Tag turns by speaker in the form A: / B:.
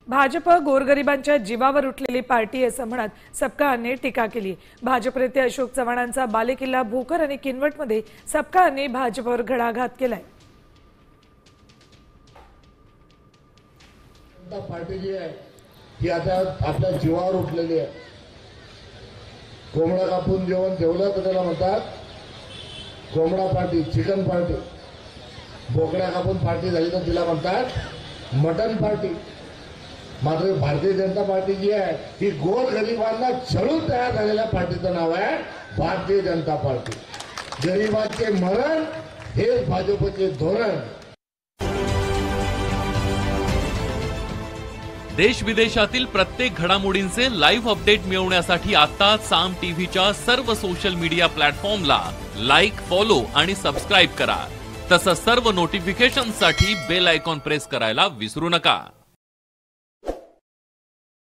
A: भाजप गोरगरिबांच्या जीवावर उठलेली पार्टी असं म्हणत सपकाळांनी टीका केली। भाजप नेते अशोक चव्हाणांचा बालेकिल्ला भोकर आणि किनवटमध्ये सपकाळांनी भाजपवर घणाघात केलाय।
B: जनता पार्टी जी आहे ही आता आपल्या जीवावर उठलेली आहे। कोंबडा कापून जेवण ठेवलं तर त्याला म्हणतात कोंबडा पार्टी, चिकन पार्टी। बोकड्या कापून पार्टी झाली तर तिला म्हणतात मटन पार्टी। मात्र भारतीय जनता पार्टी जी आहे ही गोरगरिबांना छळून तयार झालेल्या पार्टीचं नाव आहे भारतीय जनता पार्टी। गरिबांचे मरण हेच भाजपचे धोरण।
C: देश विदेशातील प्रत्येक घडामोडींचे लाईव्ह अपडेट मिळवण्यासाठी आता साम टीव्हीच्या सर्व सोशल मीडिया प्लॅटफॉर्मला लाईक, फॉलो आणि सबस्क्राईब करा। तसंच सर्व नोटिफिकेशनसाठी बेल आयकॉन प्रेस करायला विसरू नका।